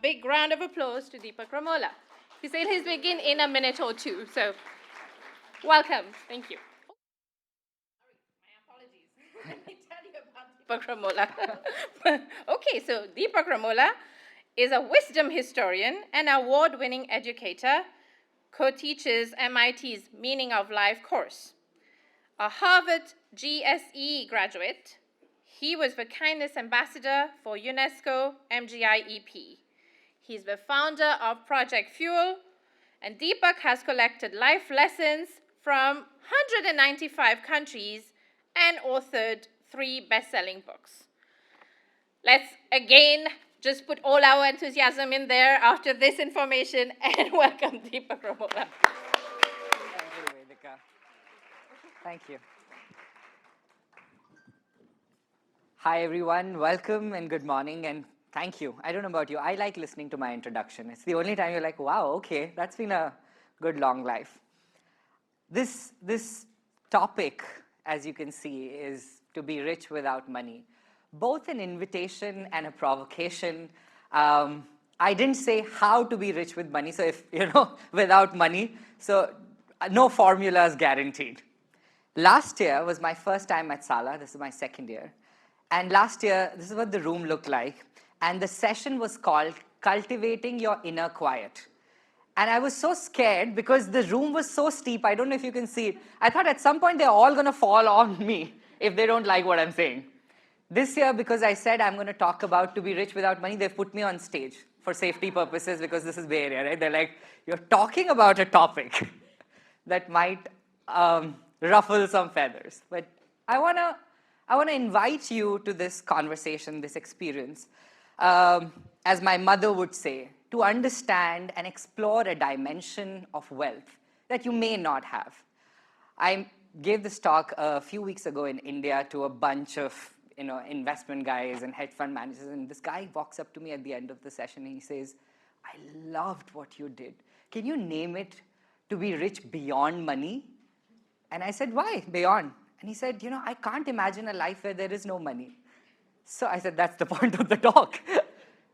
big round of applause to Deepak Ramola. He said he'll begin in a minute or two, so welcome. Thank you. My apologies. Let me tell you about Deepak Ramola. Okay, so Deepak Ramola is a wisdom historian and award-winning educator, co-teaches MIT's Meaning of Life course. A Harvard GSE graduate, he was the Kindness Ambassador for UNESCO MGIEP. He's the founder of Project Fuel, and Deepak has collected life lessons from 195 countries and authored 3 best-selling books. Let's again just put all our enthusiasm in there after this information and welcome Deepak Ramola. Thank you, Vedika. Thank you. Hi, everyone. Welcome and good morning, and thank you. I don't know about you. I like listening to my introduction. It's the only time you're like, wow, okay, that's been a good long life. This topic, as you can see, is to be rich without money. Both an invitation and a provocation. I didn't say how to be rich with money, so if, without money, so no formulas guaranteed. Last year was my first time at Sala. This is my second year. And last year, this is what the room looked like. And the session was called Cultivating Your Inner Quiet. And I was so scared because the room was so steep. I don't know if you can see it. I thought at some point they're all going to fall on me if they don't like what I'm saying. This year, because I said I'm going to talk about to be rich without money, they've put me on stage for safety purposes because this is Bay Area, right? They're like, you're talking about a topic that might ruffle some feathers. But I want to invite you to this conversation, this experience, as my mother would say, to understand and explore a dimension of wealth that you may not have. I gave this talk a few weeks ago in India to a bunch of investment guys and hedge fund managers, and this guy walks up to me at the end of the session and he says, I loved what you did. Can you name it to be rich beyond money? And I said, why beyond? And he said, I can't imagine a life where there is no money. So I said, that's the point of the talk.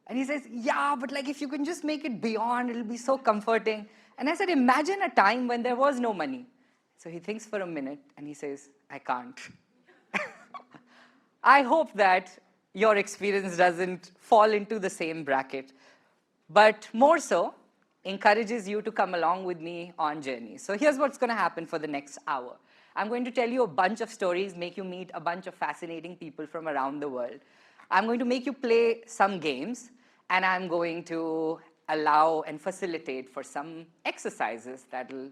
And he says, yeah, but like if you can just make it beyond, it'll be so comforting. And I said, imagine a time when there was no money. So he thinks for a minute and he says, I can't. I hope that your experience doesn't fall into the same bracket, but more so, encourages you to come along with me on journey. So here's what's going to happen for the next hour. I'm going to tell you a bunch of stories, make you meet a bunch of fascinating people from around the world. I'm going to make you play some games, and I'm going to allow and facilitate for some exercises that will,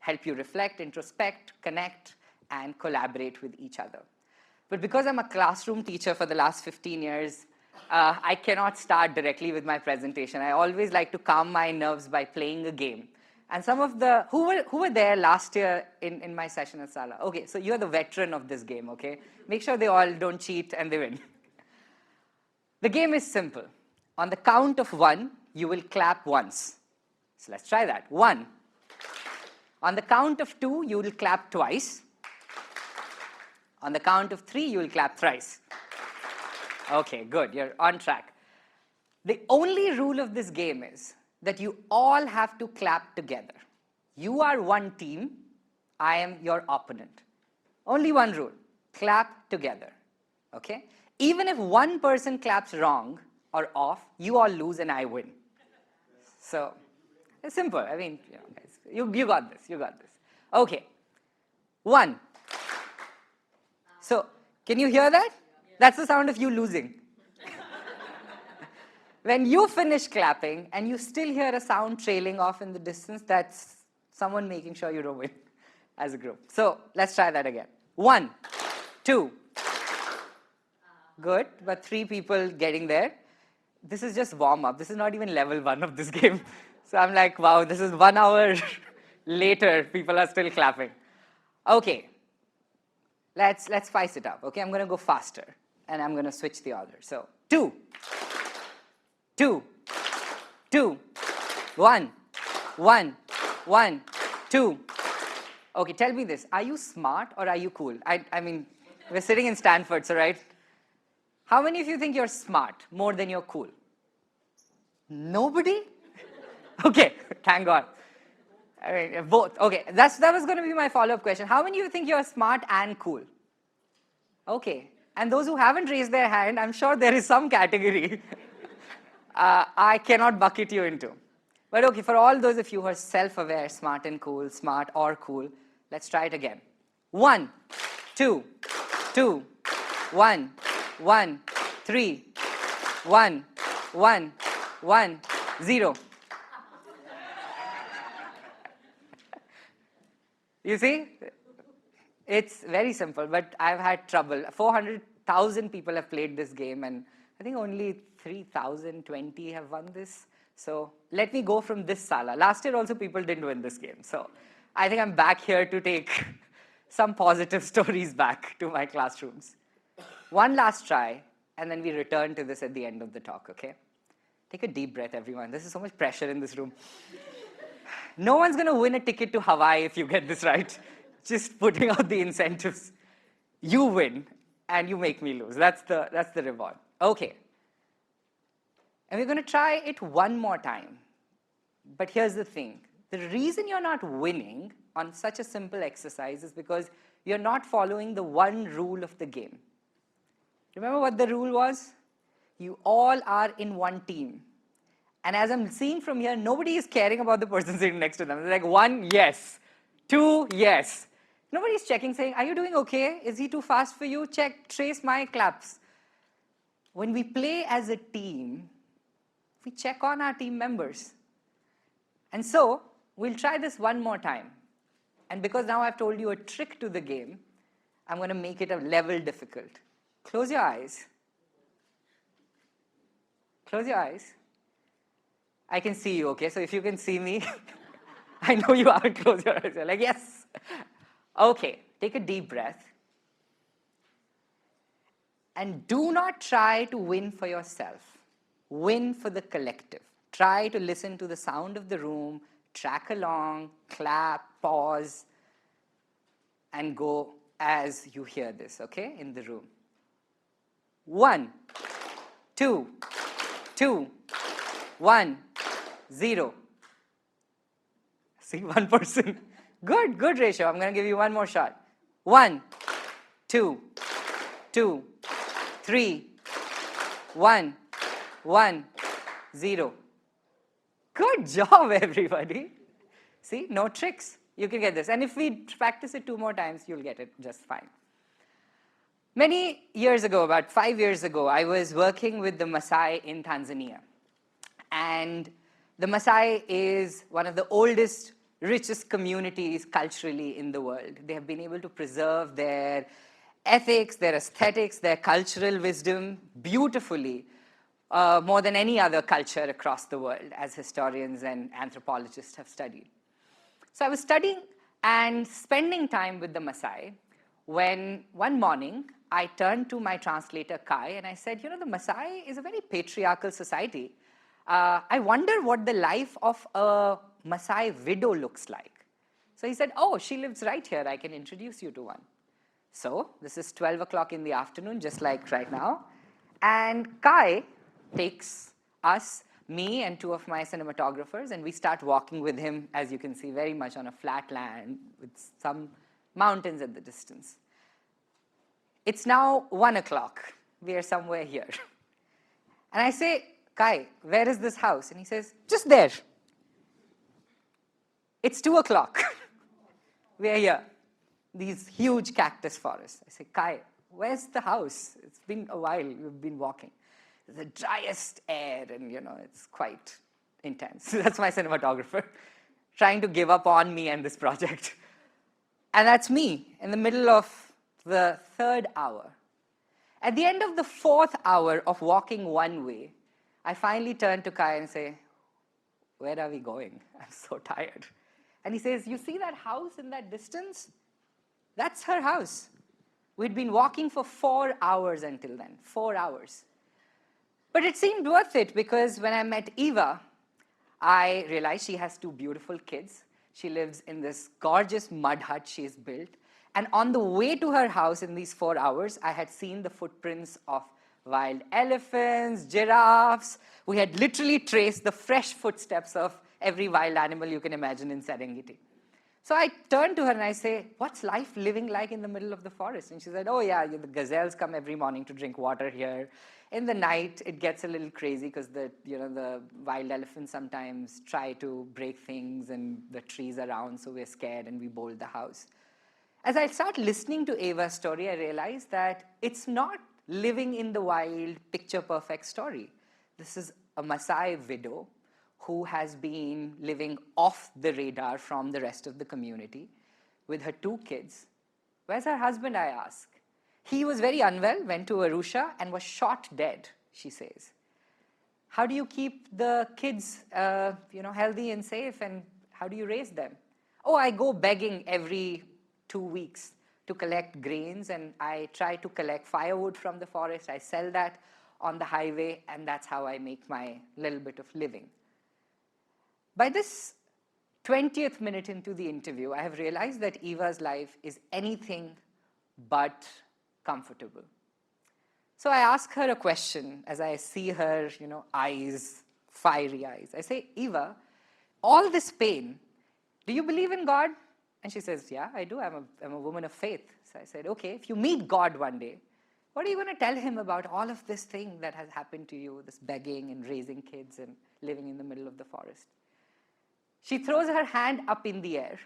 help you reflect, introspect, connect, and collaborate with each other. But because I'm a classroom teacher for the last 15 years, I cannot start directly with my presentation. I always like to calm my nerves by playing a game. And some of the, who were there last year in my session at Sala? Okay, so you're the veteran of this game, okay? Make sure they all don't cheat and they win. The game is simple. On the count of 1, you will clap once. So let's try that. 1. On the count of 2, you will clap twice. On the count of 3, you will clap thrice. Okay, good. You're on track. The only rule of this game is that you all have to clap together. You are one team. I am your opponent. Only one rule. Clap together. Okay? Even if one person claps wrong or off, you all lose and I win. So, it's simple. I mean, guys, you got this. You got this. Okay. 1. So, can you hear that? That's the sound of you losing. When you finish clapping and you still hear a sound trailing off in the distance, that's someone making sure you don't win as a group. So, let's try that again. 1, 2. Good, but 3 people getting there. This is just warm-up. This is not even level 1 of this game. So I'm like, wow, this is 1 hour later, people are still clapping. Okay. Let's spice it up, okay? I'm going to go faster, and I'm going to switch the order. So, 2, 2, 2, 1, 1, 1, 2. Okay, tell me this. Are you smart or are you cool? I mean, we're sitting in Stanford, so right? How many of you think you're smart more than you're cool? Nobody? Okay, thank God. I mean, both. Okay, that was going to be my follow-up question. How many of you think you're smart and cool? Okay, and those who haven't raised their hand, I'm sure there is some category I cannot bucket you into. But okay, for all those of you who are self-aware, smart and cool, smart or cool, let's try it again. 1, 2, 2, 1, 1, 3, 1, 1, 1, 0. You see? It's very simple, but I've had trouble. 400,000 people have played this game, and I think only 3,020 have won this. So let me go from this sala. Last year also people didn't win this game. So I think I'm back here to take some positive stories back to my classrooms. One last try, and then we return to this at the end of the talk, okay? Take a deep breath, everyone. There's so much pressure in this room. No one's going to win a ticket to Hawaii if you get this right. Just putting out the incentives. You win, and you make me lose. That's the reward. Okay. And we're going to try it one more time. But here's the thing. The reason you're not winning on such a simple exercise is because you're not following the one rule of the game. Remember what the rule was? You all are in one team. And as I'm seeing from here, nobody is caring about the person sitting next to them. They're like, 1, yes. 2, yes. Nobody's checking, saying, are you doing okay? Is he too fast for you? Check, trace my claps. When we play as a team, we check on our team members. And so, we'll try this one more time. And because now I've told you a trick to the game, I'm going to make it a level difficult. Close your eyes. Close your eyes. I can see you, okay? So if you can see me, I know you haven't closed your eyes. You're like, yes. Okay, take a deep breath. And do not try to win for yourself. Win for the collective. Try to listen to the sound of the room, track along, clap, pause, and go as you hear this, okay, in the room. 1, 2, 2, 1, 0. See, one person. Good ratio. I'm going to give you one more shot. 1, 2, 2, 3, 1, 1, 0. Good job, everybody. See, no tricks. You can get this. And if we practice it 2 more times, you'll get it just fine. Many years ago, about 5 years ago, I was working with the Maasai in Tanzania. And the Maasai is one of the oldest, richest communities culturally in the world. They have been able to preserve their ethics, their aesthetics, their cultural wisdom beautifully, more than any other culture across the world, as historians and anthropologists have studied. So I was studying and spending time with the Maasai when one morning I turned to my translator, Kai, and I said, you know, the Maasai is a very patriarchal society. I wonder what the life of a Maasai widow looks like. So he said, oh, she lives right here. I can introduce you to one. So this is 12 o'clock in the afternoon, just like right now. And Kai takes us, me and 2 of my cinematographers, and we start walking with him, as you can see, very much on a flat land with some mountains at the distance. It's now 1 o'clock. We are somewhere here. And I say, Kai, where is this house? And he says, just there. It's 2 o'clock. We are here. These huge cactus forests. I say, Kai, where's the house? It's been a while. We've been walking. The driest air, and you know, it's quite intense. That's my cinematographer trying to give up on me and this project. And that's me in the middle of the 3rd hour. At the end of the 4th hour of walking one way, I finally turn to Kai and say, where are we going? I'm so tired. And he says, you see that house in that distance? That's her house. We'd been walking for 4 hours until then, 4 hours. But it seemed worth it because when I met Eva, I realized she has 2 beautiful kids. She lives in this gorgeous mud hut she's built. And on the way to her house in these 4 hours, I had seen the footprints of wild elephants, giraffes. We had literally traced the fresh footsteps of every wild animal you can imagine in Serengeti. So I turned to her and I say, what's life living like in the middle of the forest? And she said, oh yeah, the gazelles come every morning to drink water here. In the night, it gets a little crazy because the wild elephants sometimes try to break things and the trees around, so we're scared and we bolt the house. As I start listening to Ava's story, I realize that it's not living in the wild, picture-perfect story. This is a Maasai widow who has been living off the radar from the rest of the community with her 2 kids. Where's her husband, I ask? He was very unwell, went to Arusha, and was shot dead, she says. How do you keep the kids healthy and safe, and how do you raise them? Oh, I go begging every 2 weeks to collect grains, and I try to collect firewood from the forest. I sell that on the highway, and that's how I make my little bit of living. By this 20th minute into the interview, I have realized that Eva's life is anything but comfortable. So I ask her a question as I see her, eyes, fiery eyes. I say, Eva, all this pain, do you believe in God? And she says, yeah, I do. I'm a woman of faith. So I said, okay, if you meet God one day, what are you going to tell him about all of this thing that has happened to you, this begging and raising kids and living in the middle of the forest? She throws her hand up in the air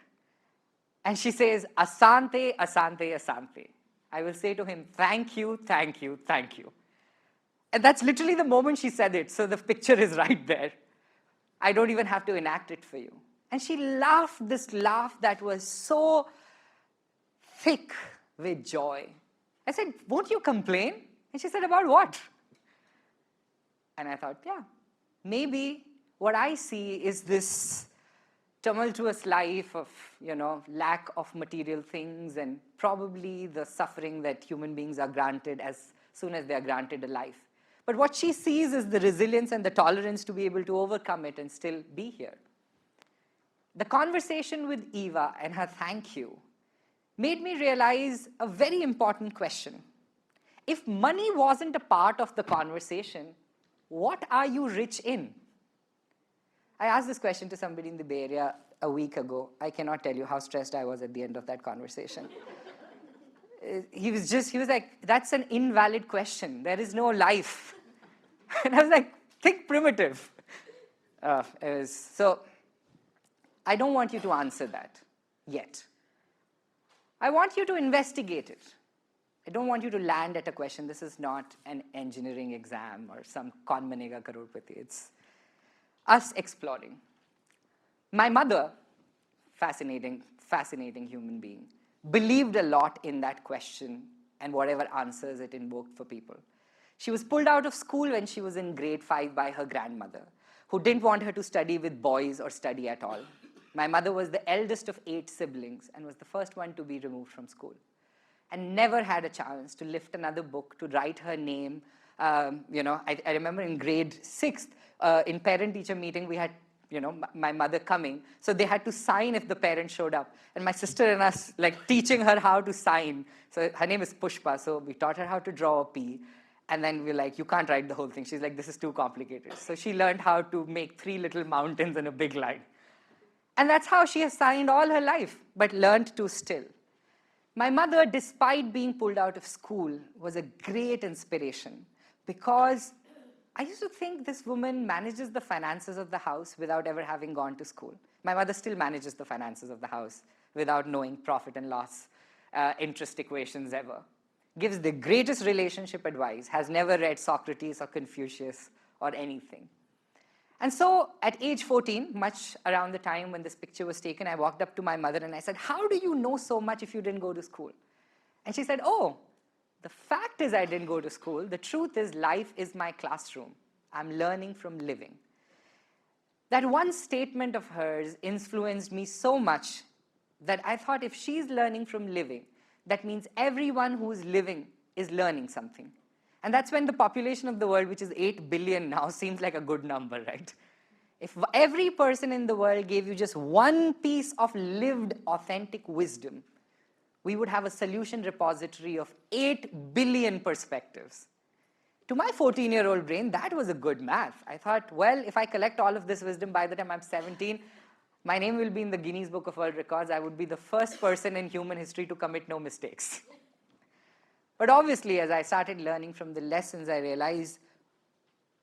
and she says, Asante, Asante, Asante. I will say to him, thank you, thank you, thank you. And that's literally the moment she said it, so the picture is right there. I don't even have to enact it for you. And she laughed this laugh that was so thick with joy. I said, won't you complain? And she said, about what? And I thought, yeah, maybe what I see is this tumultuous life of, lack of material things and probably the suffering that human beings are granted as soon as they are granted a life. But what she sees is the resilience and the tolerance to be able to overcome it and still be here. The conversation with Eva and her thank you made me realize a very important question. If money wasn't a part of the conversation, what are you rich in? I asked this question to somebody in the Bay Area a week ago. I cannot tell you how stressed I was at the end of that conversation. He was like, that's an invalid question. There is no life. And I was like, think primitive. So I don't want you to answer that yet. I want you to investigate it. I don't want you to land at a question. This is not an engineering exam or some Kaun Banega Crorepati. It's us exploring. My mother, fascinating human being, believed a lot in that question and whatever answers it invoked for people. She was pulled out of school when she was in grade 5 by her grandmother, who didn't want her to study with boys or study at all. My mother was the eldest of 8 siblings and was the first one to be removed from school, and never had a chance to lift another book, to write her name. I remember in grade 6, in parent-teacher meeting, we had my mother coming. So they had to sign if the parent showed up. And my sister and us, teaching her how to sign. So her name is Pushpa. So we taught her how to draw a P. And then we're like, you can't write the whole thing. She's like, this is too complicated. So she learned how to make 3 little mountains and a big line. And that's how she has signed all her life, but learned to still. My mother, despite being pulled out of school, was a great inspiration because I used to think this woman manages the finances of the house without ever having gone to school. My mother still manages the finances of the house without knowing profit and loss, interest equations ever. Gives the greatest relationship advice, has never read Socrates or Confucius or anything. And so at age 14, much around the time when this picture was taken, I walked up to my mother and I said, how do you know so much if you didn't go to school? And she said, oh, the fact is I didn't go to school. The truth is life is my classroom. I'm learning from living. That one statement of hers influenced me so much that I thought if she's learning from living, that means everyone who's living is learning something. And that's when the population of the world, which is 8 billion now, seems like a good number, right? If every person in the world gave you just one piece of lived, authentic wisdom, we would have a solution repository of 8 billion perspectives. To my 14-year-old brain, that was a good math. I thought, well, if I collect all of this wisdom by the time I'm 17, my name will be in the Guinness Book of World Records. I would be the first person in human history to commit no mistakes. But obviously, as I started learning from the lessons, I realized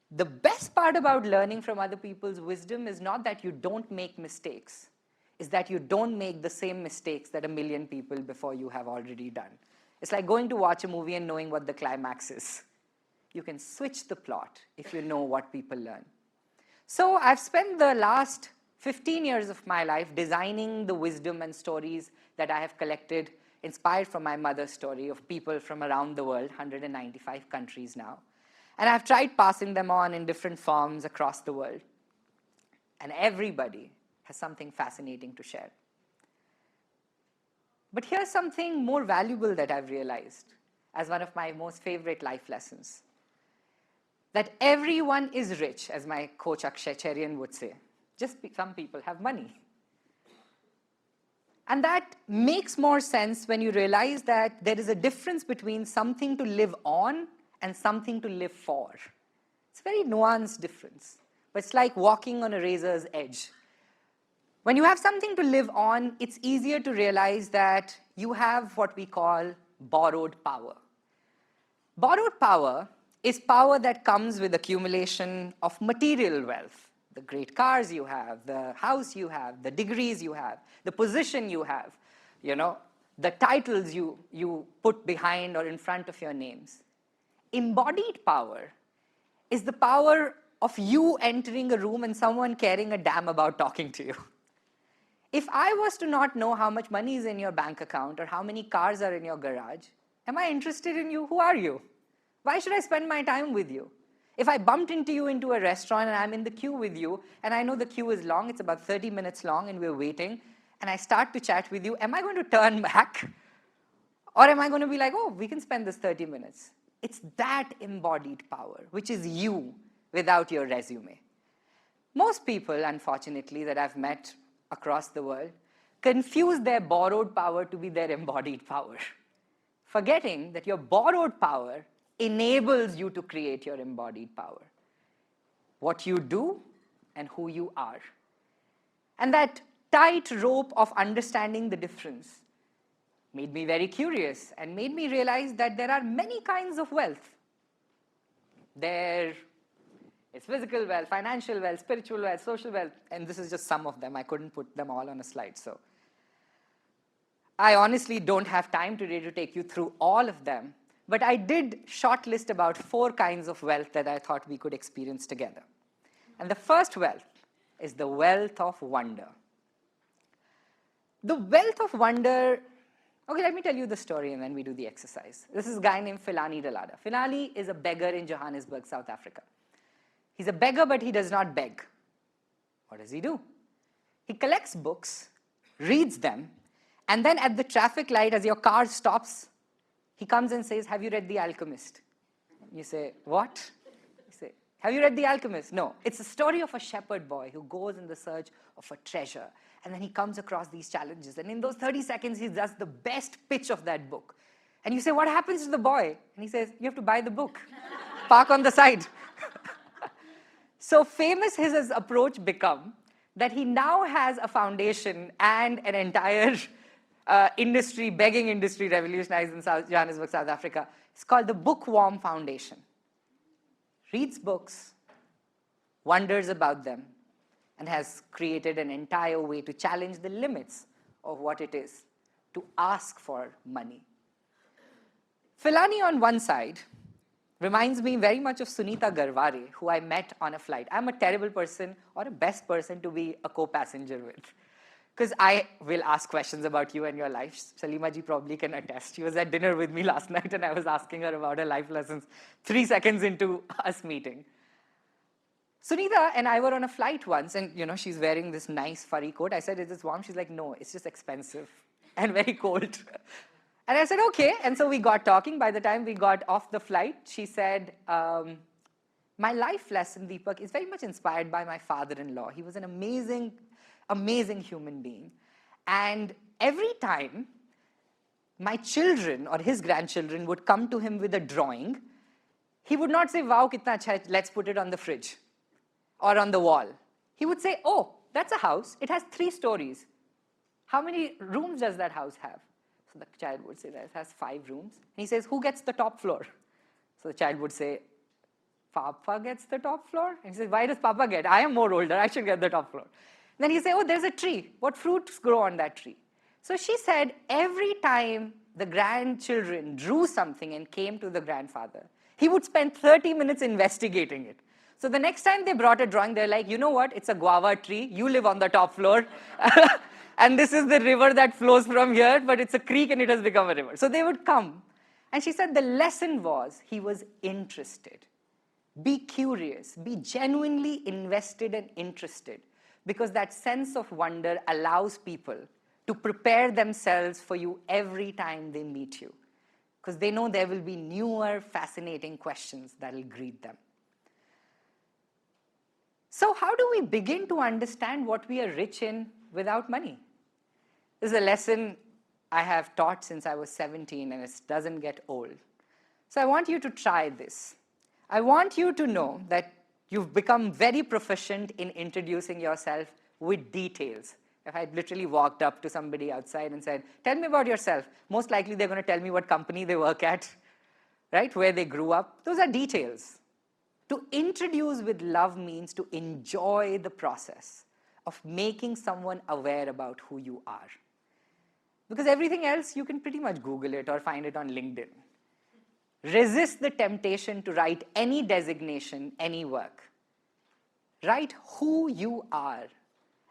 the best part about learning from other people's wisdom is not that you don't make mistakes, is that you don't make the same mistakes that a million people before you have already done. It's like going to watch a movie and knowing what the climax is. You can switch the plot if you know what people learn. So I've spent the last 15 years of my life designing the wisdom and stories that I have collected, inspired from my mother's story of people from around the world, 195 countries now. And I've tried passing them on in different forms across the world. And everybody has something fascinating to share. But here's something more valuable that I've realized as one of my most favorite life lessons. That everyone is rich, as my coach Akshay Cherian would say. Just some people have money. And that makes more sense when you realize that there is a difference between something to live on and something to live for. It's a very nuanced difference, but it's like walking on a razor's edge. When you have something to live on, it's easier to realize that you have what we call borrowed power. Borrowed power is power that comes with accumulation of material wealth. The great cars you have, the house you have, the degrees you have, the position you have, the titles you put behind or in front of your names. Embodied power is the power of you entering a room and someone caring a damn about talking to you. If I was to not know how much money is in your bank account or how many cars are in your garage, am I interested in you? Who are you? Why should I spend my time with you? If I bumped into you into a restaurant and I'm in the queue with you, and I know the queue is long, it's about 30 minutes long and we're waiting, and I start to chat with you, am I going to turn back? Or am I going to be like, oh, we can spend this 30 minutes? It's that embodied power, which is you without your resume. Most people, unfortunately, that I've met across the world, confuse their borrowed power to be their embodied power, forgetting that your borrowed power enables you to create your embodied power. What you do and who you are. And that tight rope of understanding the difference made me very curious and made me realize that there are many kinds of wealth. There is physical wealth, financial wealth, spiritual wealth, social wealth, and this is just some of them. I couldn't put them all on a slide, so I honestly don't have time today to take you through all of them, but I did shortlist about 4 kinds of wealth that I thought we could experience together. And the first wealth is the wealth of wonder. The wealth of wonder, okay, let me tell you the story and then we do the exercise. This is a guy named Philani Dalada. Philani is a beggar in Johannesburg, South Africa. He's a beggar, but he does not beg. What does he do? He collects books, reads them, and then at the traffic light, as your car stops, he comes and says, have you read The Alchemist? You say, what? You say, have you read The Alchemist? No. It's a story of a shepherd boy who goes in the search of a treasure. And then he comes across these challenges. And in those 30 seconds, he does the best pitch of that book. And you say, what happens to the boy? And he says, you have to buy the book. Park on the side. So famous has his approach become that he now has a foundation and an entire begging industry revolutionized in Johannesburg, South Africa. It's called the Bookworm Foundation. Reads books, wonders about them, and has created an entire way to challenge the limits of what it is to ask for money. Philani on one side reminds me very much of Sunita Garware, who I met on a flight. I'm a terrible person or a best person to be a co-passenger with. Because I will ask questions about you and your life. Salima ji probably can attest. She was at dinner with me last night and I was asking her about her life lessons 3 seconds into us meeting. Sunita and I were on a flight once and she's wearing this nice furry coat. I said, is this warm? She's like, no, it's just expensive and very cold. And I said, okay. And so we got talking. By the time we got off the flight, she said, my life lesson, Deepak, is very much inspired by my father-in-law. He was an amazing human being. And every time my children or his grandchildren would come to him with a drawing, he would not say, wow, kitna acha hai, let's put it on the fridge or on the wall. He would say, oh, that's a house. It has 3 stories. How many rooms does that house have? So the child would say that it has 5 rooms. And he says, who gets the top floor? So the child would say, Papa gets the top floor? And he says, why does Papa get? I am more older. I should get the top floor. Then he said, oh, there's a tree. What fruits grow on that tree? So she said, every time the grandchildren drew something and came to the grandfather, he would spend 30 minutes investigating it. So the next time they brought a drawing, they're like, you know what? It's a guava tree. You live on the top floor. And this is the river that flows from here, but it's a creek and it has become a river. So they would come. And she said the lesson was he was interested. Be curious. Be genuinely invested and interested. Because that sense of wonder allows people to prepare themselves for you every time they meet you. Because they know there will be newer, fascinating questions that will greet them. So how do we begin to understand what we are rich in without money? This is a lesson I have taught since I was 17, and it doesn't get old. So I want you to try this. I want you to know that you've become very proficient in introducing yourself with details. If I literally walked up to somebody outside and said, tell me about yourself, most likely they're going to tell me what company they work at, right, where they grew up. Those are details. To introduce with love means to enjoy the process of making someone aware about who you are. Because everything else, you can pretty much Google it or find it on LinkedIn. Resist the temptation to write any designation, any work. Write who you are.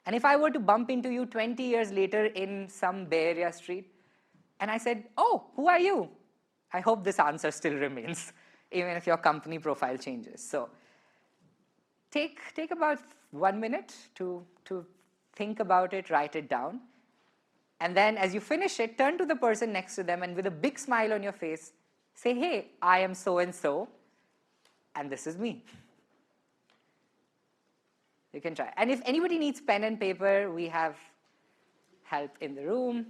And if I were to bump into you 20 years later in some Bay Area street, and I said, oh, who are you? I hope this answer still remains, even if your company profile changes. So take about 1 minute to think about it, write it down. And then as you finish it, turn to the person next to them and with a big smile on your face, say, hey, I am so-and-so, and this is me. You can try. And if anybody needs pen and paper, we have help in the room.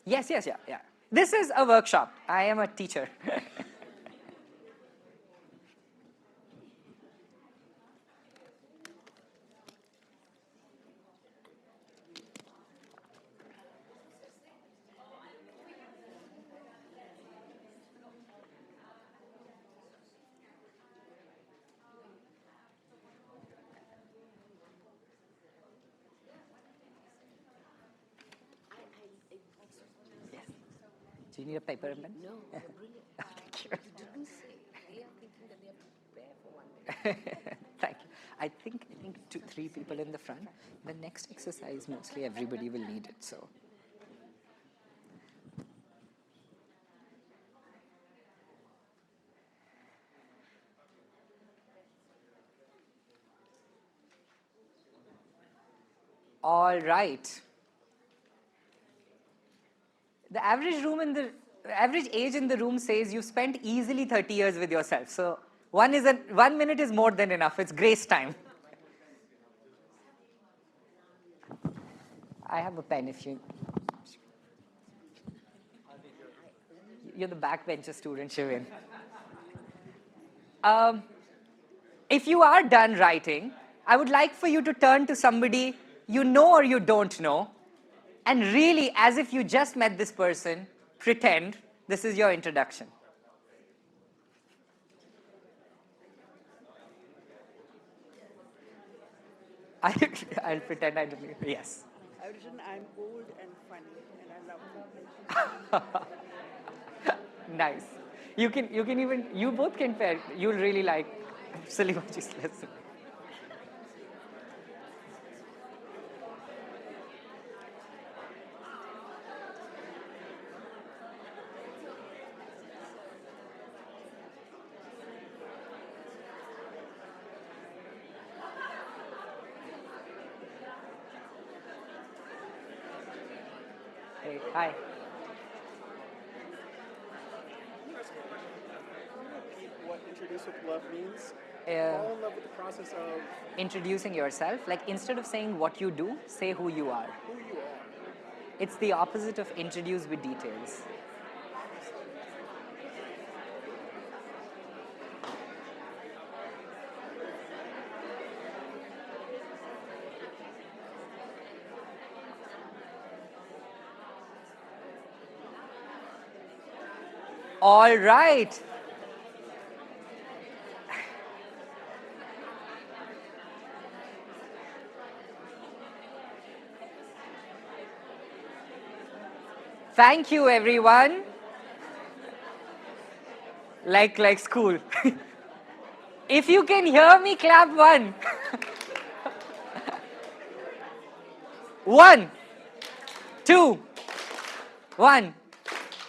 Yes, yeah. This is a workshop. I am a teacher. Do you need a paper and pen? No, they're brilliant. Thank you. Didn't say they are thinking that they have to prepare for one day. Thank you. I think 3 people in the front. The next exercise, mostly everybody will need it. So. All right. The average age in the room says you've spent easily 30 years with yourself. So 1 minute is more than enough. It's grace time. I have a pen if you. You're the backbencher student, Shivin. If you are done writing, I would like for you to turn to somebody you know or you don't know, and really, as if you just met this person, pretend this is your introduction. I'll pretend I don't know. Yes. I've written, I'm old and funny, and I love to. Nice. You both can pair. You'll really like Sulimaji's lesson. Hey, hi. What introduce with love means? Uh, Fall in love with the process of Introducing yourself, like instead of saying what you do, say who you are. who you are. It's the opposite of introduce with details. All right. Thank you, everyone. Like school. If you can hear me, clap one. One, two, one.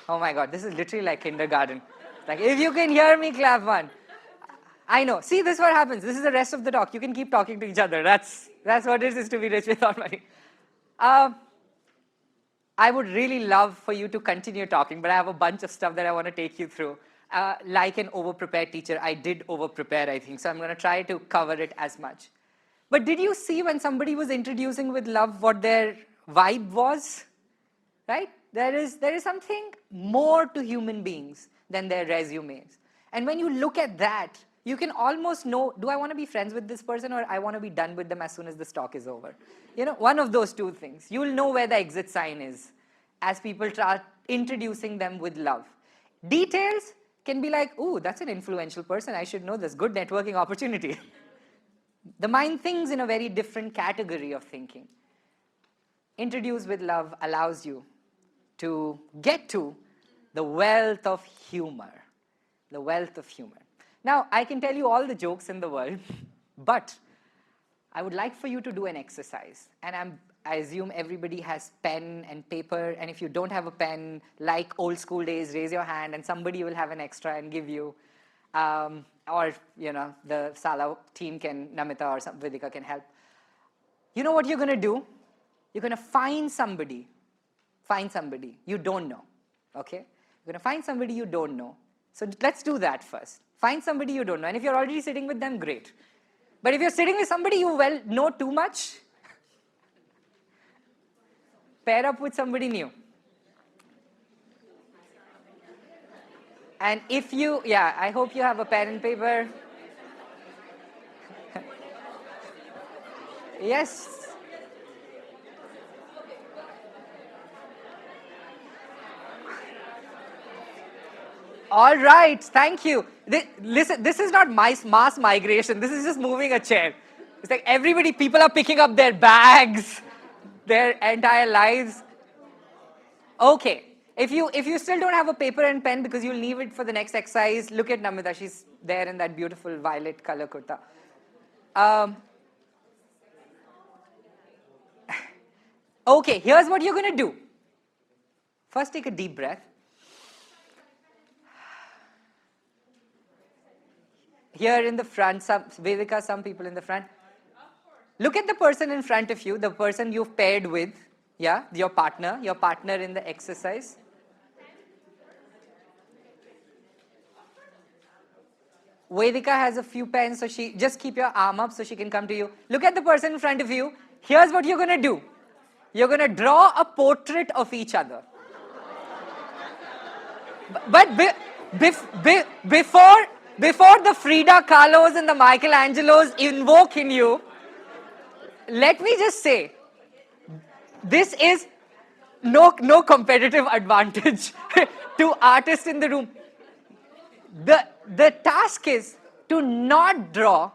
Oh my God, this is literally like kindergarten. Like, if you can hear me, clap one. I know. See, this is what happens. This is the rest of the talk. You can keep talking to each other. That's what it is to be rich without money. I would really love for you to continue talking, but I have a bunch of stuff that I want to take you through. Like an over-prepared teacher, I did over-prepare, I think, so I'm going to try to cover it as much. But did you see when somebody was introducing with love what their vibe was? Right? There is something more to human beings than their resumes. And when you look at that, you can almost know, do I want to be friends with this person or I want to be done with them as soon as this talk is over? You know, one of those two things. You will know where the exit sign is as people start introducing them with love. Details can be like, ooh, that's an influential person. I should know this. Good networking opportunity. The mind thinks in a very different category of thinking. Introduce with love allows you to get to the wealth of humor. The wealth of humor. Now, I can tell you all the jokes in the world, but I would like for you to do an exercise. And I assume everybody has pen and paper, and if you don't have a pen, like old school days, raise your hand and somebody will have an extra and give you. Or, you know, the Sala team can, Namita or Vedika can help. You know what you're going to do? You're going to find somebody you don't know, okay? You're going to find somebody you don't know. So let's do that first. Find somebody you don't know. And if you're already sitting with them, great. But if you're sitting with somebody you well know too much, pair up with somebody new. And if you, I hope you have a pen and paper. Yes. All right, thank you. Listen, this is not mass migration. This is just moving a chair. It's like people are picking up their bags, their entire lives. Okay, if you still don't have a paper and pen because you'll need it for the next exercise, look at Namita. She's there in that beautiful violet color kurta. Okay, here's what you're going to do. First, take a deep breath. Here in the front, Vedika, some people in the front. Look at the person in front of you, the person you've paired with, your partner in the exercise. Vedika has a few pens, so she just keep your arm up so she can come to you. Look at the person in front of you. Here's what you're going to do. You're going to draw a portrait of each other. But before the Frida Kahlos and the Michelangelos invoke in you, let me just say, this is no competitive advantage to artists in the room. The task is to not draw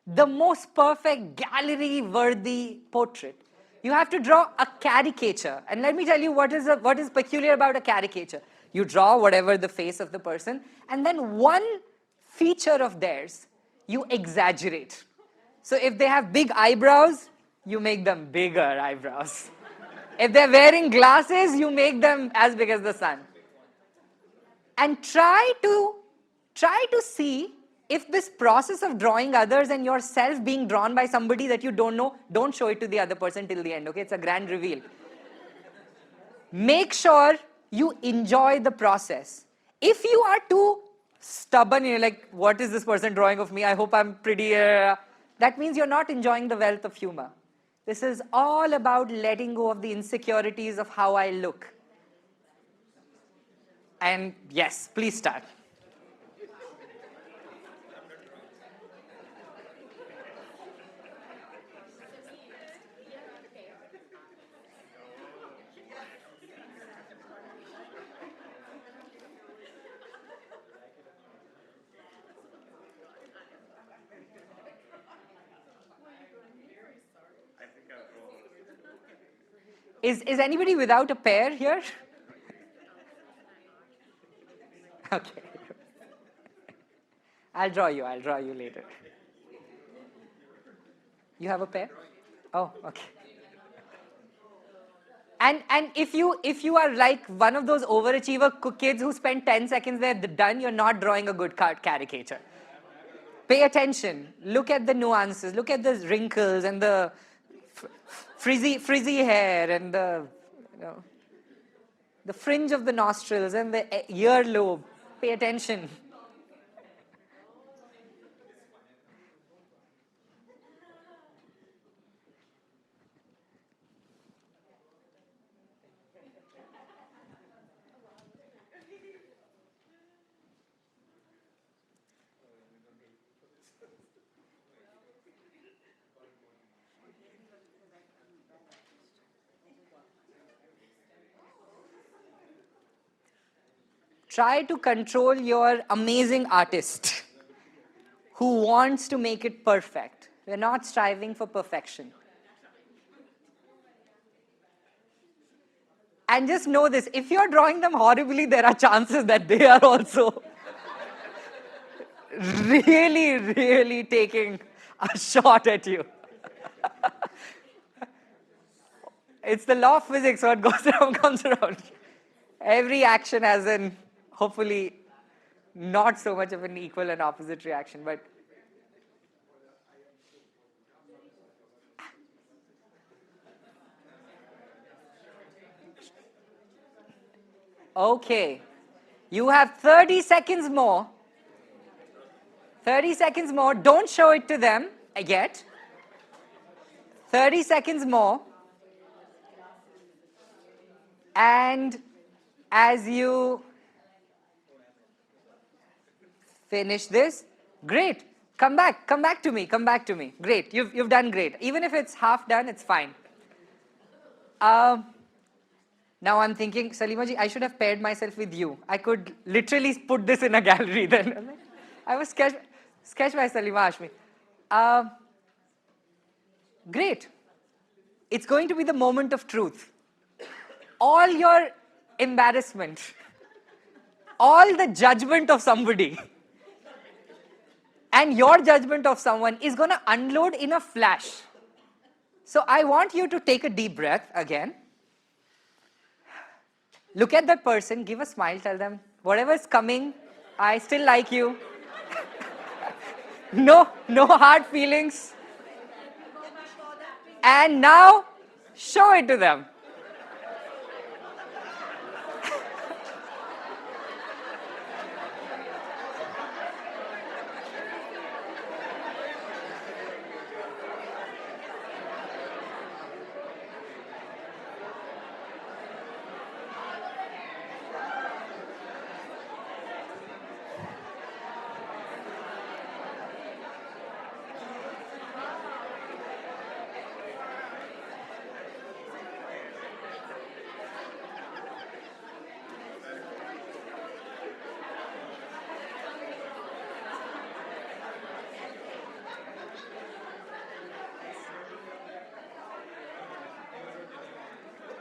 the most perfect gallery-worthy portrait. You have to draw a caricature. And let me tell you what is peculiar about a caricature. You draw whatever the face of the person, and then one feature of theirs, you exaggerate. So if they have big eyebrows, you make them bigger eyebrows. If they're wearing glasses, you make them as big as the sun. And try to see if this process of drawing others and yourself being drawn by somebody that you don't know, don't show it to the other person till the end, okay? It's a grand reveal. Make sure you enjoy the process. If you are too stubborn, you're like, what is this person drawing of me? I hope I'm pretty... that means you're not enjoying the wealth of humor. This is all about letting go of the insecurities of how I look. And yes, please start. Is anybody without a pair here? Okay. I'll draw you later. You have a pair? Oh, okay. And if you are like one of those overachiever kids who spend 10 seconds there, done, you're not drawing a good caricature. Pay attention. Look at the nuances. Look at the wrinkles and the frizzy hair and the fringe of the nostrils and the earlobe. Pay attention. Try to control your amazing artist who wants to make it perfect. We're not striving for perfection. And just know this, if you're drawing them horribly, there are chances that they are also really taking a shot at you. It's the law of physics, what goes around comes around. Every action has an, hopefully, not so much of an equal and opposite reaction, but okay. You have 30 seconds more. 30 seconds more. Don't show it to them yet. 30 seconds more. And as you finish this, great. Come back to me. Great, you've done great. Even if it's half done, it's fine. Now I'm thinking, Salima ji, I should have paired myself with you. I could literally put this in a gallery then. I was sketched by Salima Hashmi. Great. It's going to be the moment of truth. All your embarrassment, all the judgment of somebody, and your judgment of someone is going to unload in a flash. So I want you to take a deep breath again. Look at that person, give a smile, tell them, whatever's coming, I still like you. No hard feelings. And now, show it to them.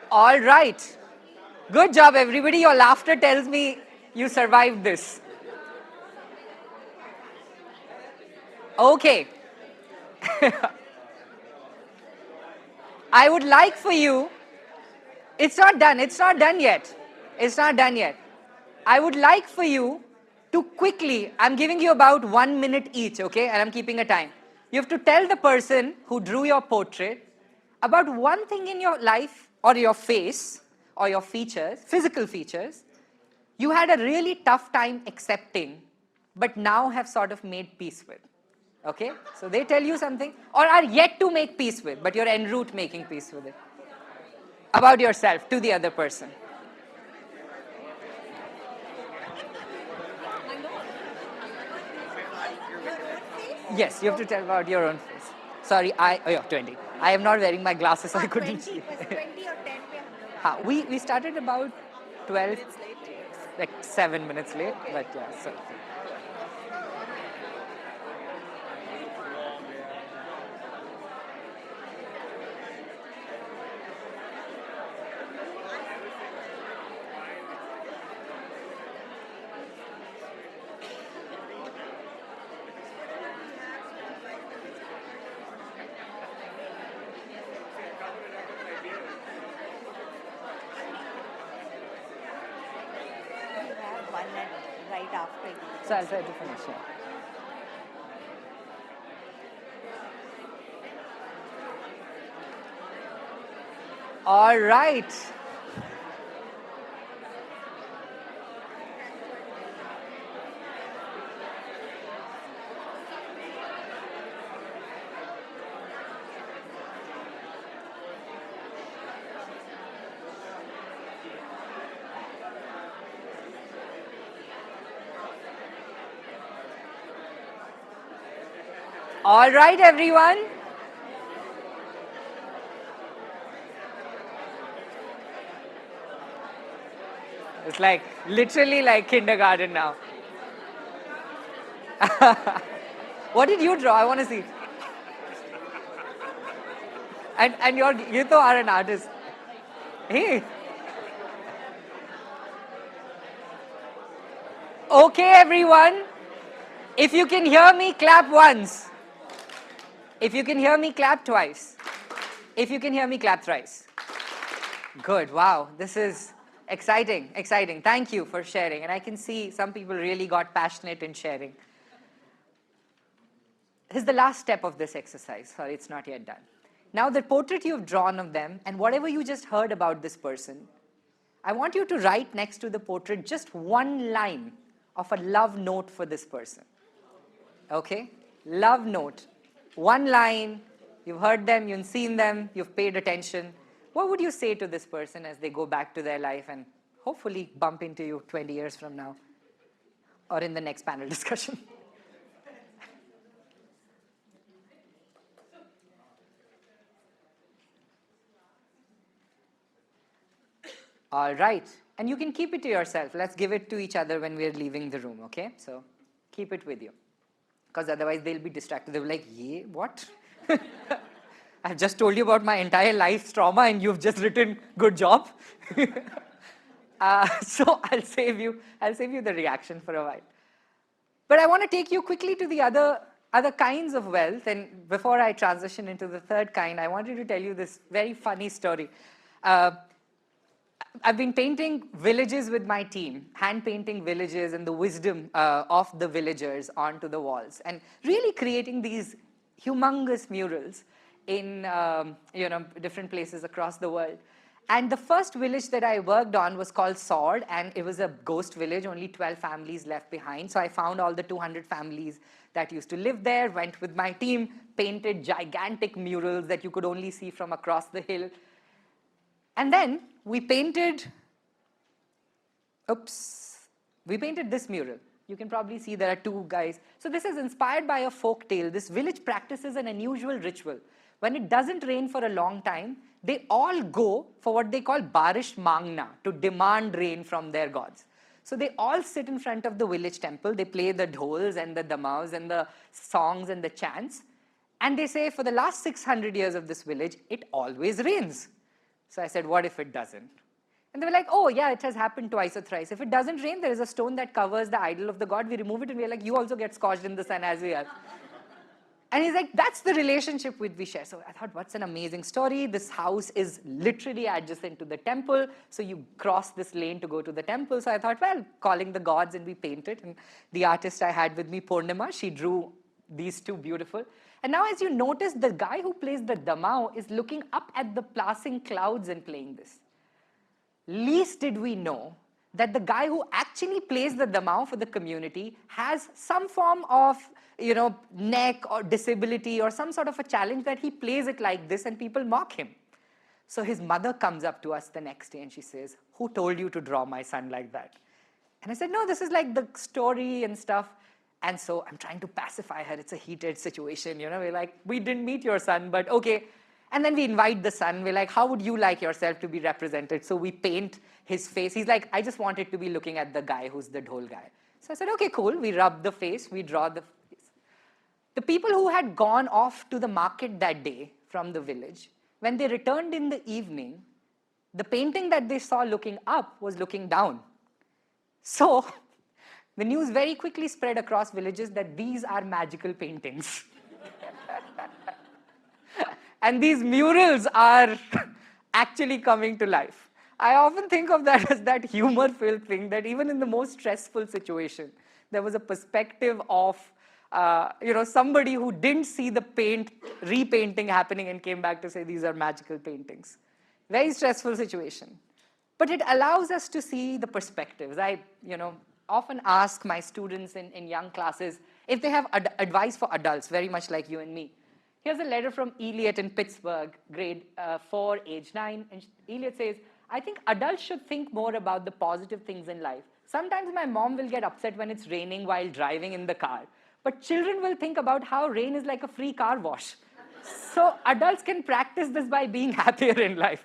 All right. Good job, everybody. Your laughter tells me you survived this. Okay. I would like for you, it's not done yet. I would like for you to quickly, I'm giving you about 1 minute each, okay? And I'm keeping a time. You have to tell the person who drew your portrait about one thing in your life or your face or your features, physical features, you had a really tough time accepting, but now have sort of made peace with. Okay? So they tell you something or are yet to make peace with, but you're en route making peace with it. About yourself to the other person. Yes, you have to tell about your own face. Sorry, oh yeah, 20. I am not wearing my glasses, so I couldn't see. 20 or 10 पे हम लोग We started about 12, like 7 minutes late, but yeah, so. we have one right after you. So I'll try to finish, yeah. All right. All right, everyone. It's like literally like kindergarten now. What did you draw? I want to see. And you two are an artist. Hey. Okay, everyone. If you can hear me, clap once. If you can hear me, clap twice. If you can hear me, clap thrice. Good. Wow. This is exciting. Exciting. Thank you for sharing. And I can see some people really got passionate in sharing. This is the last step of this exercise. Sorry, it's not yet done. Now, the portrait you've drawn of them and whatever you just heard about this person, I want you to write next to the portrait just one line of a love note for this person. Okay? Love note. One line. You've heard them, you've seen them, you've paid attention. What would you say to this person as they go back to their life and hopefully bump into you 20 years from now or in the next panel discussion? All right. And you can keep it to yourself. Let's give it to each other when we're leaving the room, okay? So keep it with you. Because otherwise they'll be distracted. They'll be like, yeah, what? I've just told you about my entire life's trauma and you've just written, good job. So I'll save you the reaction for a while. But I want to take you quickly to the other kinds of wealth. And before I transition into the third kind, I wanted to tell you this very funny story. I've been painting villages with my team, hand painting villages and the wisdom of the villagers onto the walls, and really creating these humongous murals in different places across the world. And the first village that I worked on was called Sword, and it was a ghost village, only 12 families left behind. So I found all the 200 families that used to live there, went with my team, painted gigantic murals that you could only see from across the hill. And then we painted this mural. You can probably see there are two guys. So this is inspired by a folk tale. This village practices an unusual ritual. When it doesn't rain for a long time, they all go for what they call Barish Mangna, to demand rain from their gods. So they all sit in front of the village temple. They play the dhols and the damaus and the songs and the chants. And they say, for the last 600 years of this village, it always rains. So I said, what if it doesn't? And they were like, oh, yeah, it has happened twice or thrice. If it doesn't rain, there is a stone that covers the idol of the god. We remove it and we're like, you also get scorched in the sun as we are. And he's like, that's the relationship we share. So I thought, what's an amazing story. This house is literally adjacent to the temple. So you cross this lane to go to the temple. So I thought, well, calling the gods, and we painted. And the artist I had with me, Purnima, she drew these two beautiful. And now as you notice, the guy who plays the damau is looking up at the passing clouds and playing this. Least did we know that the guy who actually plays the damao for the community has some form of, neck or disability or some sort of a challenge that he plays it like this and people mock him. So his mother comes up to us the next day and she says, "Who told you to draw my son like that?" And I said, "No, this is like the story and stuff." And so I'm trying to pacify her. It's a heated situation, We're like, "We didn't meet your son, but okay." And then we invite the son. We're like, "How would you like yourself to be represented?" So we paint his face. He's like, "I just wanted to be looking at the guy who's the dhol guy." So I said, "Okay, cool." We rub the face. We draw the face. The people who had gone off to the market that day from the village, when they returned in the evening, the painting that they saw looking up was looking down. So the news very quickly spread across villages that these are magical paintings. And these murals are actually coming to life. I often think of that as that humor-filled thing, that even in the most stressful situation, there was a perspective of somebody who didn't see the repainting happening and came back to say these are magical paintings. Very stressful situation. But it allows us to see the perspectives. I often ask my students in young classes if they have advice for adults, very much like you and me. Here's a letter from Elliot in Pittsburgh, grade 4, age 9. And Elliot says, "I think adults should think more about the positive things in life. Sometimes my mom will get upset when it's raining while driving in the car. But children will think about how rain is like a free car wash. So adults can practice this by being happier in life."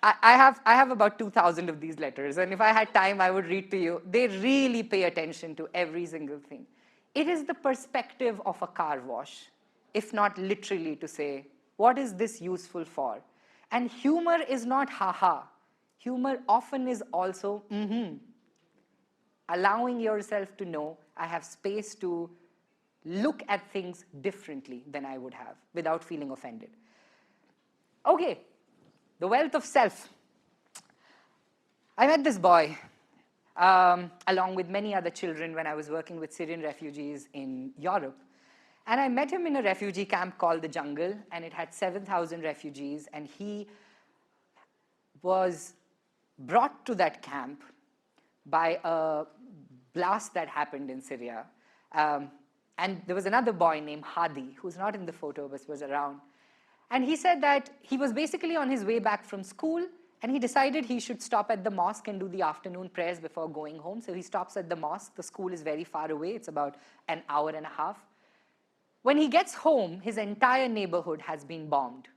I have about 2,000 of these letters, and if I had time, I would read to you. They really pay attention to every single thing. It is the perspective of a car wash, if not literally to say, what is this useful for? And humor is not ha-ha. Humor often is also allowing yourself to know, I have space to look at things differently than I would have without feeling offended. Okay. The wealth of self. I met this boy along with many other children when I was working with Syrian refugees in Europe. And I met him in a refugee camp called the Jungle, and it had 7,000 refugees, and he was brought to that camp by a blast that happened in Syria. And there was another boy named Hadi, who's not in the photo but was around. And he said that he was basically on his way back from school, and he decided he should stop at the mosque and do the afternoon prayers before going home. So he stops at the mosque. The school is very far away. It's about an hour and a half. When he gets home, his entire neighborhood has been bombed.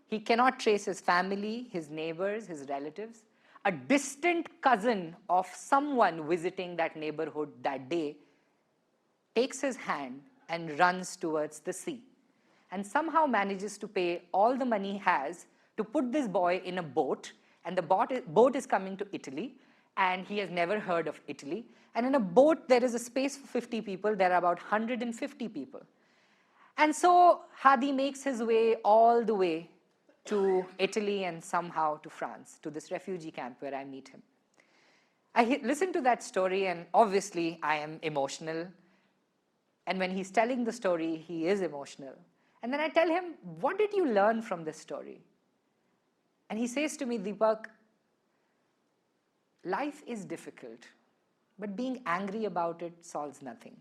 He cannot trace his family, his neighbors, his relatives. A distant cousin of someone visiting that neighborhood that day takes his hand and runs towards the sea, and somehow manages to pay all the money he has to put this boy in a boat, and the boat is coming to Italy, and he has never heard of Italy. And in a boat, there is a space for 50 people. There are about 150 people. And so Hadi makes his way all the way to Italy and somehow to France, to this refugee camp where I meet him. I listen to that story, and obviously I am emotional. And when he's telling the story, he is emotional. And then I tell him, "What did you learn from this story?" And he says to me, "Deepak, life is difficult, but being angry about it solves nothing.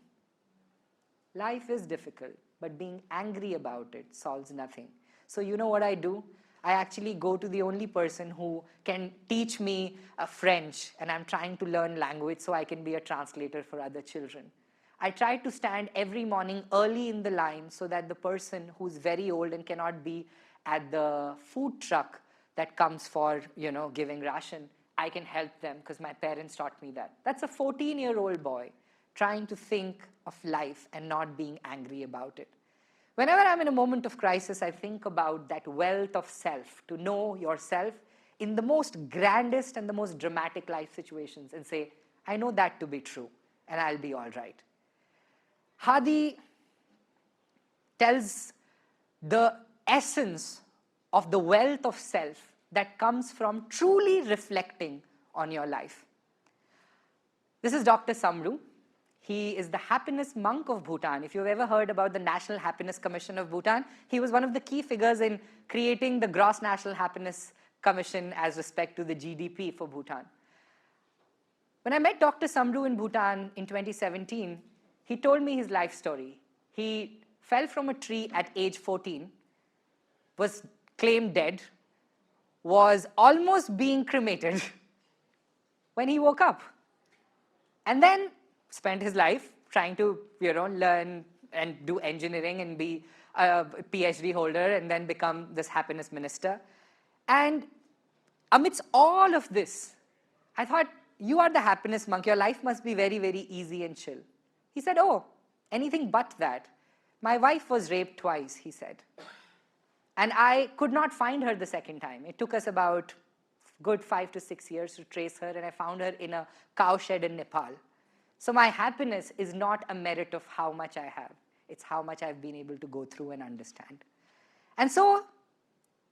Life is difficult, but being angry about it solves nothing. So you know what I do? I actually go to the only person who can teach me French, and I'm trying to learn language so I can be a translator for other children. I try to stand every morning early in the line so that the person who's very old and cannot be at the food truck that comes for, giving ration, I can help them because my parents taught me that." That's a 14-year-old boy trying to think of life and not being angry about it. Whenever I'm in a moment of crisis, I think about that wealth of self, to know yourself in the most grandest and the most dramatic life situations and say, I know that to be true, and I'll be all right. Hadi tells the essence of the wealth of self that comes from truly reflecting on your life. This is Dr. Samru. He is the happiness monk of Bhutan. If you've ever heard about the National Happiness Commission of Bhutan, he was one of the key figures in creating the Gross National Happiness Commission as respect to the GDP for Bhutan. When I met Dr. Samru in Bhutan in 2017, he told me his life story. He fell from a tree at age 14, was claimed dead, was almost being cremated when he woke up. And then spent his life trying to, learn and do engineering and be a PhD holder and then become this happiness minister. And amidst all of this, I thought, you are the happiness monk. Your life must be very, very easy and chill. He said, oh, anything but that. My wife was raped twice, he said. And I could not find her the second time. It took us about good 5 to 6 years to trace her, and I found her in a cowshed in Nepal. So my happiness is not a merit of how much I have. It's how much I've been able to go through and understand. And so,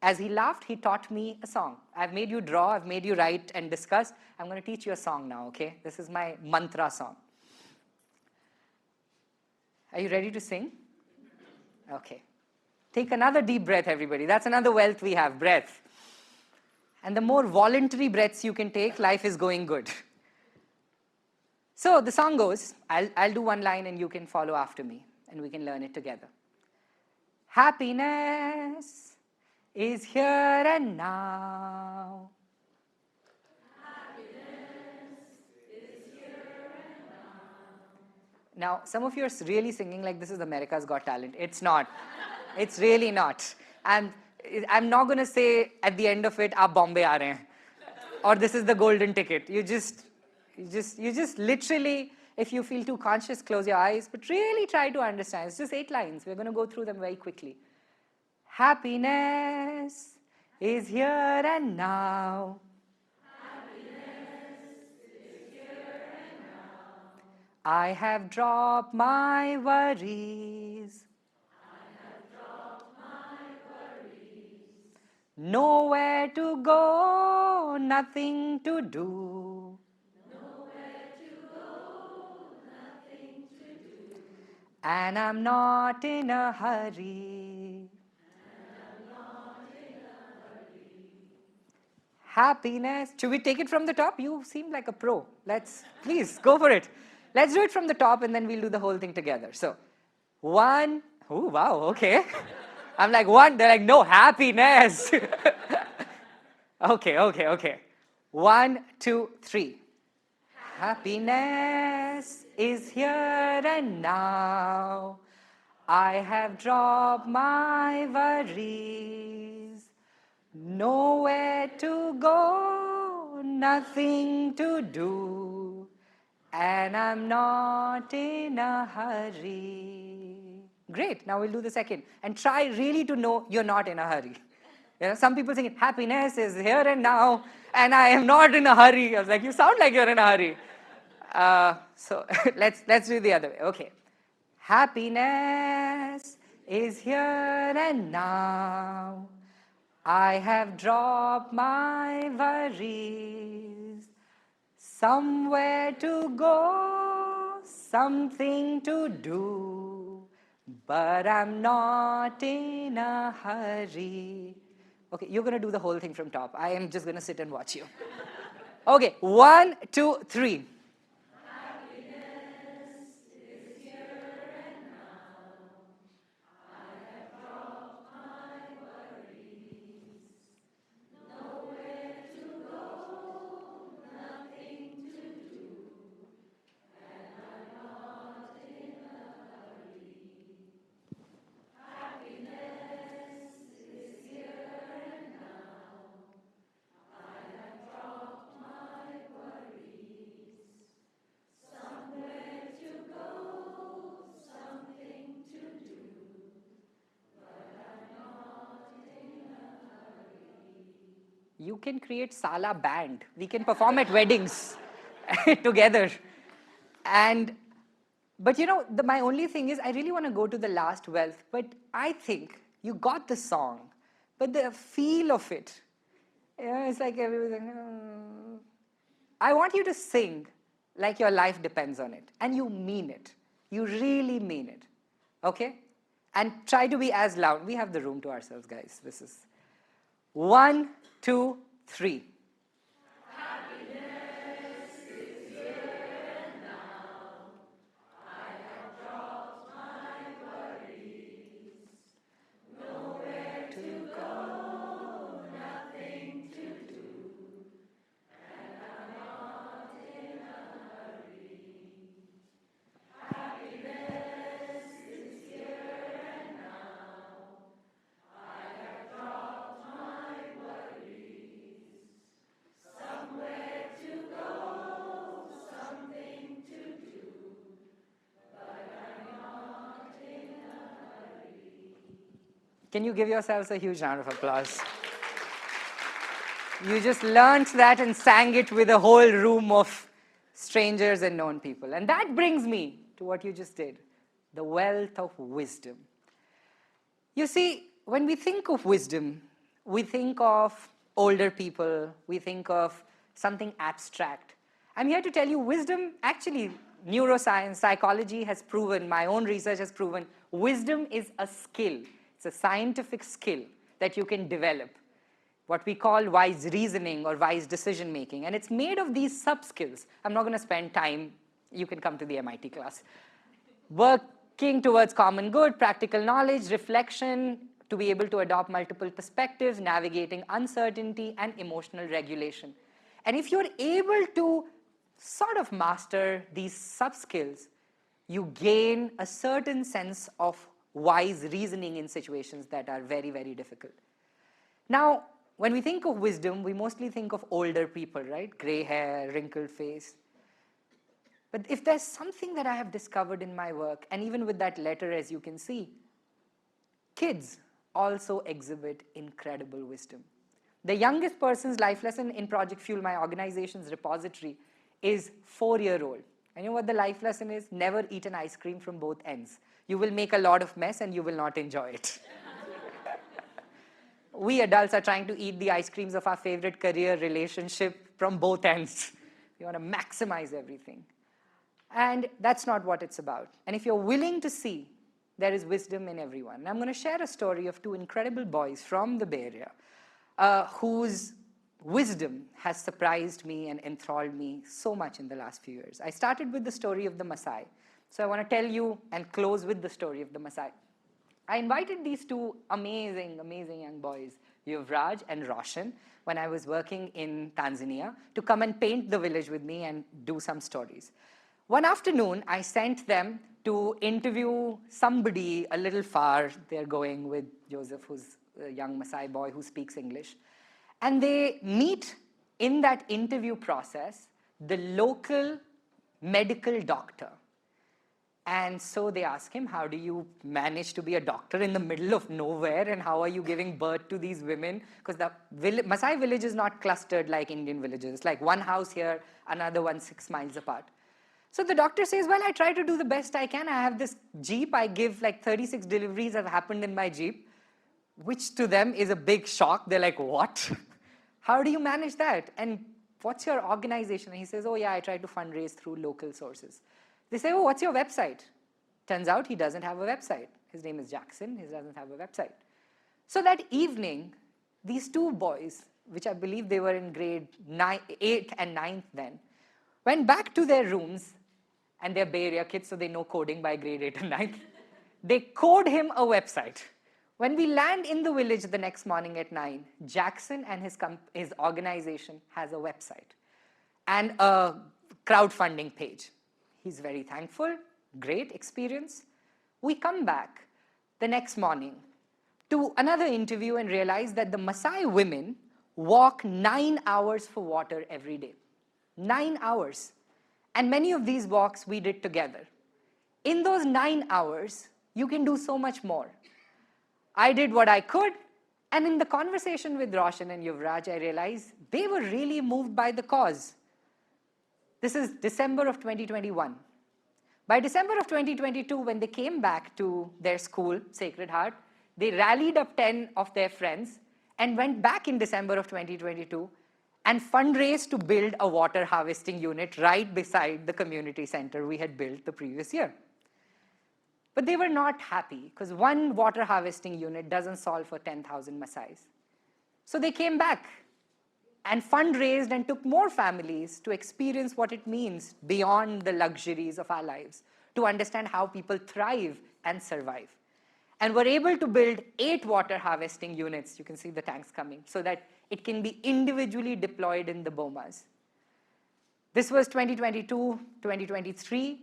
as he laughed, he taught me a song. I've made you draw, I've made you write and discuss. I'm going to teach you a song now, okay? This is my mantra song. Are you ready to sing? Okay. Take another deep breath, everybody. That's another wealth we have, breath. And the more voluntary breaths you can take, life is going good. So the song goes, I'll do one line and you can follow after me, and we can learn it together. Happiness is here and now. Now, some of you are really singing like this is America's Got Talent. It's not. It's really not. And I'm not going to say at the end of it, "Aap Bombay aa rahe hain," or "This is the golden ticket." You just literally, if you feel too conscious, close your eyes, but really try to understand. It's just 8 lines. We're going to go through them very quickly. Happiness is here and now. I have dropped my worries. Nowhere to go, nothing to do. And I'm not in a hurry. Happiness. Should we take it from the top? You seem like a pro. Please, go for it. Let's do it from the top and then we'll do the whole thing together. So, 1, oh wow, okay. I'm like, 1, they're like, no, happiness. Okay. 1, 2, 3. Happiness is here and now. I have dropped my worries. Nowhere to go, nothing to do, and I'm not in a hurry. Great, now we'll do the second. And try really to know you're not in a hurry. Some people think happiness is here and now, and I am not in a hurry. I was like, you sound like you're in a hurry. So let's do the other way. Okay. Happiness is here and now. I have dropped my worries. Somewhere to go, something to do, but I'm not in a hurry. Okay, you're going to do the whole thing from top. I am just going to sit and watch you. Okay, 1, 2, 3. You can create Sala band. We can perform at weddings together. But my only thing is I really want to go to the last wealth, but I think you got the song, but the feel of it, it's like everything. I want you to sing like your life depends on it, and you mean it. You really mean it, okay? And try to be as loud. We have the room to ourselves, guys. This is 1, 2, 3. Happiness is here Can you give yourselves a huge round of applause? You just learned that and sang it with a whole room of strangers and known people. And that brings me to what you just did, the wealth of wisdom. You see, when we think of wisdom, we think of older people, we think of something abstract. I'm here to tell you wisdom, actually, neuroscience, psychology has proven, my own research has proven, wisdom is a skill. It's a scientific skill that you can develop, what we call wise reasoning or wise decision making. And it's made of these sub-skills. I'm not going to spend time, you can come to the MIT class. Working towards common good, practical knowledge, reflection, to be able to adopt multiple perspectives, navigating uncertainty, and emotional regulation. And if you're able to sort of master these sub-skills, you gain a certain sense of wise reasoning in situations that are very, very difficult. Now, when we think of wisdom, we mostly think of older people, right? Gray hair, wrinkled face. But if there's something that I have discovered in my work, and even with that letter, as you can see, kids also exhibit incredible wisdom. The youngest person's life lesson in Project Fuel, my organization's repository, is 4-year-old. And you know what the life lesson is? Never eat an ice cream from both ends. You will make a lot of mess and you will not enjoy it. We adults are trying to eat the ice creams of our favorite career, relationship from both ends. We want to maximize everything. And that's not what it's about. And if you're willing to see, there is wisdom in everyone. And I'm going to share a story of 2 incredible boys from the Bay Area whose wisdom has surprised me and enthralled me so much in the last few years. I started with the story of the Maasai. So I want to tell you and close with the story of the Maasai. I invited these 2 amazing, amazing young boys, Yuvraj and Roshan, when I was working in Tanzania, to come and paint the village with me and do some stories. One afternoon, I sent them to interview somebody a little far. They're going with Joseph, who's a young Maasai boy who speaks English. And they meet in that interview process the local medical doctor. And so they ask him, how do you manage to be a doctor in the middle of nowhere, and how are you giving birth to these women? Because the Maasai village is not clustered like Indian villages. It's like one house here, another one 6 miles apart. So the doctor says, well, I try to do the best I can. I have this Jeep. I give like 36 deliveries have happened in my Jeep, which to them is a big shock. They're like, what? How do you manage that? And what's your organization? And he says, oh, yeah, I try to fundraise through local sources. They say, oh, what's your website? Turns out he doesn't have a website. His name is Jackson. He doesn't have a website. So that evening, these 2 boys, which I believe they were in grade 8th and 9th then, went back to their rooms, and they're Bay Area kids, so they know coding by grade 8 and 9th. They code him a website. When we land in the village the next morning at 9, Jackson and his organization has a website and a crowdfunding page. He's very thankful, great experience. We come back the next morning to another interview and realize that the Maasai women walk 9 hours for water every day. 9 hours. And many of these walks we did together. In those 9 hours, you can do so much more. I did what I could, and in the conversation with Roshan and Yuvraj, I realized they were really moved by the cause. This is December of 2021. By December of 2022, when they came back to their school, Sacred Heart, they rallied up 10 of their friends and went back in December of 2022 and fundraised to build a water harvesting unit right beside the community center we had built the previous year. But they were not happy, because one water harvesting unit doesn't solve for 10,000 Maasais. So they came back and fundraised and took more families to experience what it means beyond the luxuries of our lives, to understand how people thrive and survive. And were able to build 8 water harvesting units, you can see the tanks coming, so that it can be individually deployed in the bomas. This was 2022, 2023,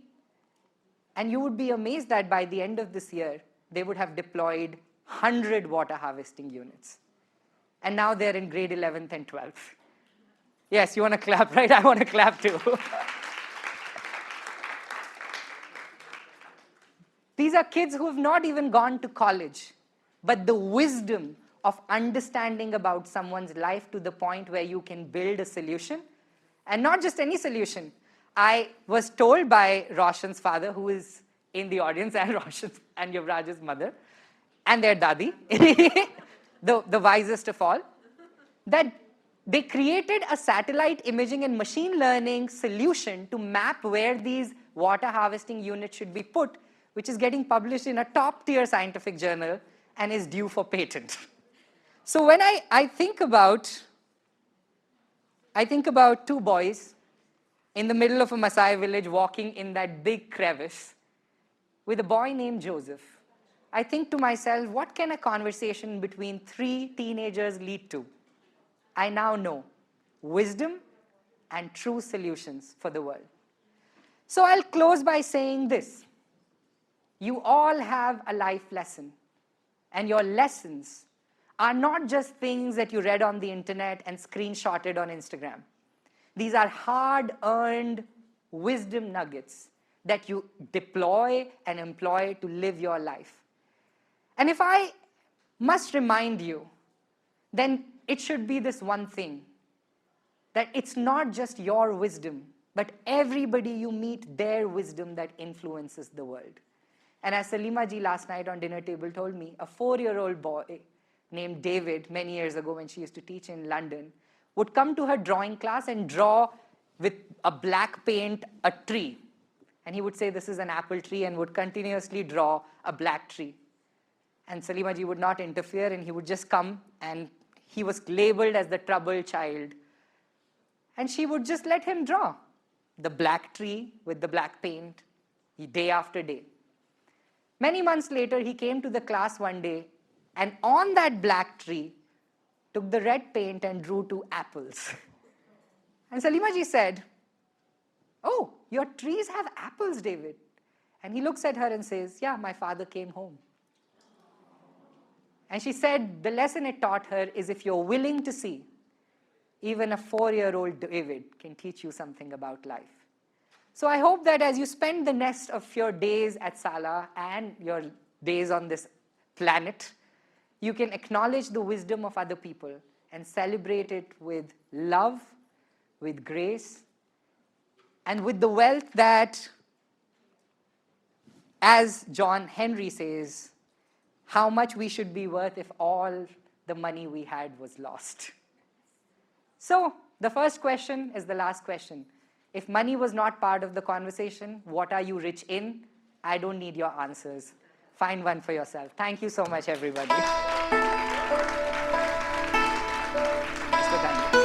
and you would be amazed that by the end of this year, they would have deployed 100 water harvesting units. And now they're in grade 11th and 12th. Yes, you want to clap, right? I want to clap too. These are kids who have not even gone to college. but the wisdom of understanding about someone's life to the point where you can build a solution. And not just any solution. I was told by Roshan's father, who is in the audience, and Roshan's and Yuvraj's mother, and their dadi, the wisest of all, that they created a satellite imaging and machine learning solution to map where these water harvesting units should be put, which is getting published in a top-tier scientific journal and is due for patent. So when I think about two boys in the middle of a Maasai village walking in that big crevice with a boy named Joseph, I think to myself, what can a conversation between 3 teenagers lead to? I now know wisdom and true solutions for the world. So I'll close by saying this. You all have a life lesson, and your lessons are not just things that you read on the internet and screenshotted on Instagram. These are hard-earned wisdom nuggets that you deploy and employ to live your life. And if I must remind you, then it should be this one thing, that it's not just your wisdom, but everybody you meet, their wisdom that influences the world. And as Salima ji last night on dinner table told me, a 4-year-old boy named David, many years ago when she used to teach in London, would come to her drawing class and draw with a black paint a tree. And he would say, this is an apple tree, and would continuously draw a black tree. And Salima ji would not interfere, and he would just come, and he was labeled as the troubled child. And she would just let him draw the black tree with the black paint day after day. Many months later, he came to the class one day, and on that black tree, took the red paint and drew 2 apples. And Salima ji said, oh, your trees have apples, David. And he looks at her and says, yeah, my father came home. And she said, the lesson it taught her is if you're willing to see, even a 4-year-old David can teach you something about life. So I hope that as you spend the rest of your days at Sala and your days on this planet, you can acknowledge the wisdom of other people and celebrate it with love, with grace, and with the wealth that, as John Henry says, how much we should be worth if all the money we had was lost. So the first question is the last question. If money was not part of the conversation, what are you rich in? I don't need your answers. Find one for yourself. Thank you so much, everybody. Mr. Daniel.